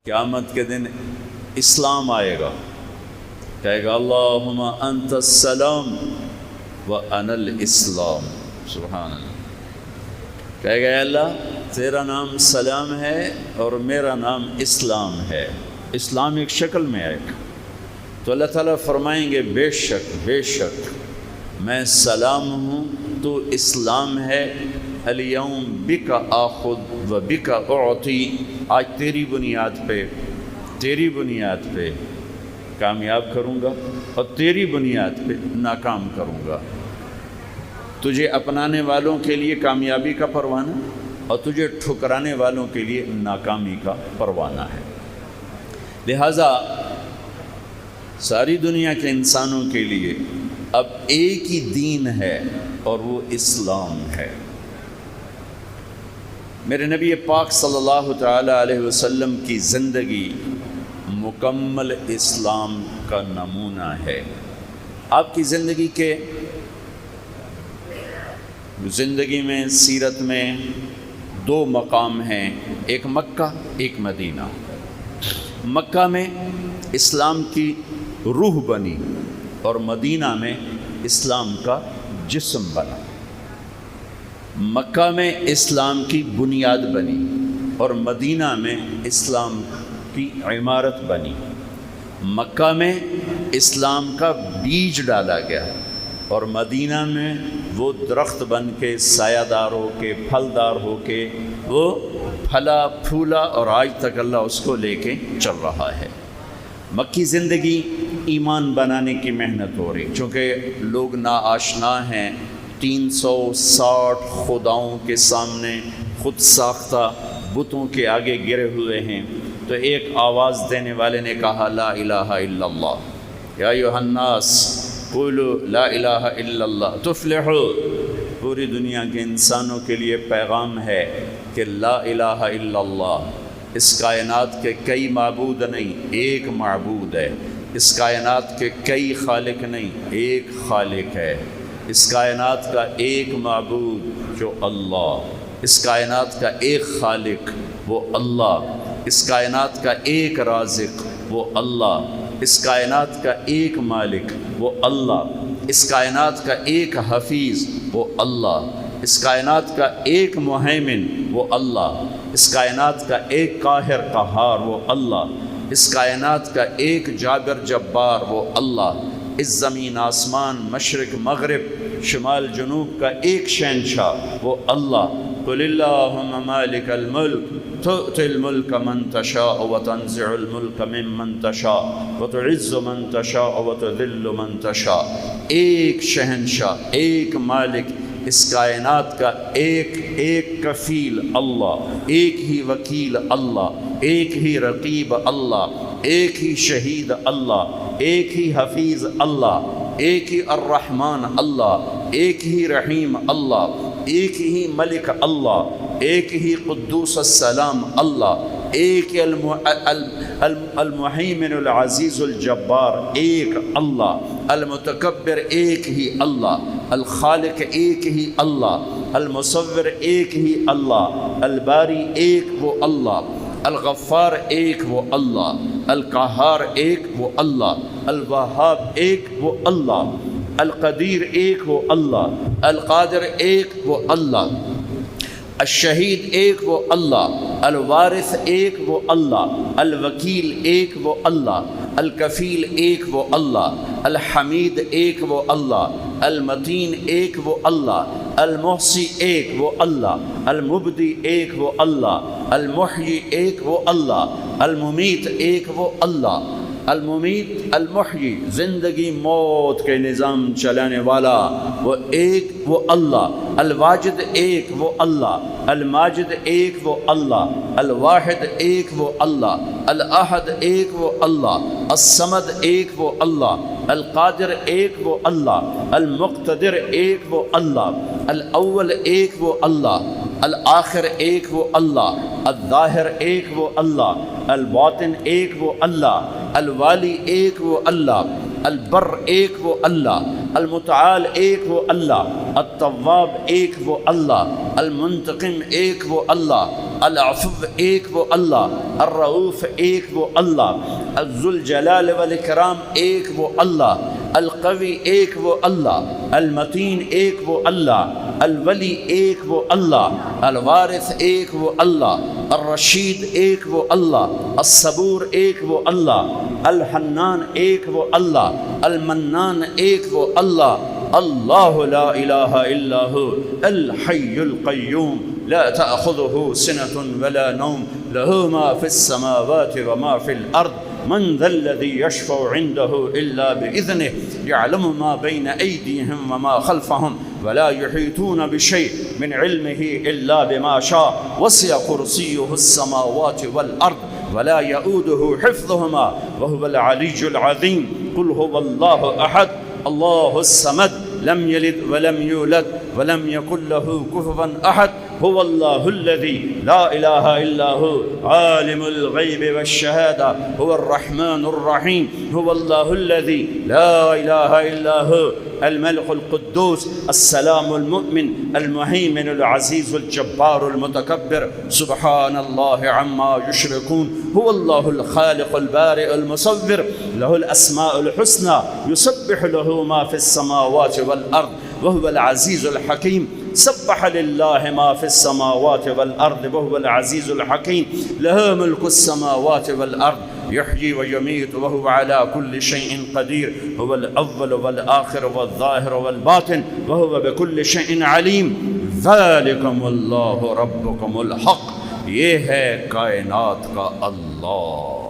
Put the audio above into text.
قیامت کے دن اسلام آئے گا، کہے گا اللہم انت السلام و انا الاسلام، سبحان اللہ، کہے گا اے اللہ تیرا نام سلام ہے اور میرا نام اسلام ہے۔ اسلام ایک شکل میں آئے گا تو اللہ تعالیٰ فرمائیں گے بے شک میں سلام ہوں، تو اسلام ہے، الیوم بک آخذ و بک اعطی، آج تیری بنیاد پہ کامیاب کروں گا اور تیری بنیاد پہ ناکام کروں گا۔ تجھے اپنانے والوں کے لیے کامیابی کا پروانہ اور تجھے ٹھکرانے والوں کے لیے ناکامی کا پروانہ ہے۔ لہٰذا ساری دنیا کے انسانوں کے لیے اب ایک ہی دین ہے اور وہ اسلام ہے۔ میرے نبی پاک صلی اللہ تعالی علیہ وسلم کی زندگی مکمل اسلام کا نمونہ ہے۔ آپ کی زندگی میں سیرت میں دو مقام ہیں، ایک مکہ ایک مدینہ۔ مکہ میں اسلام کی روح بنی اور مدینہ میں اسلام کا جسم بنا۔ مکہ میں اسلام کی بنیاد بنی اور مدینہ میں اسلام کی عمارت بنی۔ مکہ میں اسلام کا بیج ڈالا گیا اور مدینہ میں وہ درخت بن کے سایہ دار ہو کے پھلدار ہو کے وہ پھلا پھولا اور آج تک اللہ اس کو لے کے چل رہا ہے۔ مکی زندگی ایمان بنانے کی محنت ہو رہی، چونکہ لوگ ناآشنا ہیں، 360 خداؤں کے سامنے خود ساختہ بتوں کے آگے گرے ہوئے ہیں، تو ایک آواز دینے والے نے کہا لا الہ الا اللہ، یا ایھا الناس قولوا لا الہ الا اللہ تفلحوا۔ پوری دنیا کے انسانوں کے لیے پیغام ہے کہ لا الہ الا اللہ، اس کائنات کے کئی معبود نہیں، ایک معبود ہے۔ اس کائنات کے کئی خالق نہیں، ایک خالق ہے۔ اس کائنات کا ایک معبود جو اللہ، اس کائنات کا ایک خالق وہ اللہ، اس کائنات کا ایک رازق وہ اللہ، اس کائنات کا ایک مالک وہ اللہ، اس کائنات کا ایک حفیظ وہ اللہ، اس کائنات کا ایک مہیمن وہ اللہ، اس کائنات کا ایک قاہر قہار وہ اللہ، اس کائنات کا ایک جابر جبار وہ اللہ، اس زمین آسمان مشرق مغرب شمال جنوب کا ایک شہنشاہ وہ اللہ۔ قل اللہم مالک الملک تؤتی الملک من تشاء وتنزع الملک ممن تشاء وتعز من تشاء وتذل من تشاء۔ ایک شہنشاہ، ایک مالک، اس کائنات کا ایک کفیل اللہ، ایک ہی وکیل اللہ، ایک ہی رقیب اللہ، ایک ہی شہید اللہ، ایک ہی حفیظ اللہ، ایک ہی الرحمن اللہ، ایک ہی رحیم اللہ، ایک ہی ملک اللہ، ایک ہی قدوس السلام اللہ، ایک ہی المہیمن العزیز الجبار ایک اللہ، المتکبر ایک ہی اللہ، الخالق ایک ہی اللہ، المصور ایک ہی اللہ، الباری ایک وہ اللہ، الغفار ایک وہ اللہ، القہار ایک وہ اللہ، الوہاب ایک وہ اللہ، القدیر ایک وہ اللہ، القادر ایک وہ اللہ، الشہید ایک وہ اللہ، الوارث ایک وہ اللہ، الوکیل ایک وہ اللہ، الکفیل ایک وہ اللہ، الحمید ایک وہ اللہ، المتین ایک وہ اللہ، المحصی ایک وہ اللہ، المبدی ایک وہ اللہ، المحیی ایک وہ اللہ، الممیت ایک وہ اللہ، الممیت المحیی، زندگی موت کے نظام چلانے والا وہ ایک وہ اللہ، الواجد ایک وہ اللہ، الماجد ایک وہ اللہ، الواحد ایک وہ اللہ، الاحد ایک وہ اللہ، الصمد ایک وہ اللہ، القادر ایک وہ اللہ، المقتدر ایک وہ اللہ، الاول ایک وہ اللہ، الآخر ایک وہ اللہ، الظاہر ایک وہ اللہ، الباطن ایک وہ اللہ، الوالی ایک وہ اللہ، البر ایک وہ اللہ، المتعال ایک وہ اللہ، التواب ایک وہ اللہ، المنتقم ایک وہ اللہ، العفو ایک وہ اللہ، الرؤوف ایک وہ اللہ، ذو الجلال والاکرام ایک وہ اللہ، القوی ایک وہ اللہ، المتین ایک وہ اللہ، الولی ایک وہ اللہ، الوارث ایک وہ اللہ، الرشید ایک وہ اللہ، الصبور ایک وہ اللہ، الحنان ایک وہ اللہ، المنان ایک وہ اللہ، اللہ لا الہ الا هو الحی القیوم لا تأخذه سنة ولا نوم له ما في السماوات وما في الأرض من ذا الذي يشفع عنده إلا بإذنه يعلم ما بين أيديهم وما خلفهم ولا يحيطون بشيء من علمه إلا بما شاء وسع كرسيه السماوات والأرض ولا يؤوده حفظهما وهو العلي العظيم قل هو الله أحد الله الصمد لم يلد ولم يولد ولم يكن له كفوا أحد هو الله الذي لا إله إلا هو عالم الغيب والشهادة هو الرحمن الرحيم هو الله الذي لا إله إلا هو الملك القدوس السلام المؤمن المهيمن العزيز الجبار المتكبر سبحان الله عما يشركون هو الله الخالق البارئ المصور له الأسماء الحسنى يسبح له ما في السماوات والأرض وهو العزيز الحكيم سبح لله ما في السماوات والأرض وهو العزيز الحكيم له ملك السماوات والأرض يحيي ويميت وهو على كل شيء قدير هو الأول والآخر والظاهر والباطن وهو بكل شيء عليم ذلكم الله ربكم الحق یہ ہے کائنات کا اللہ.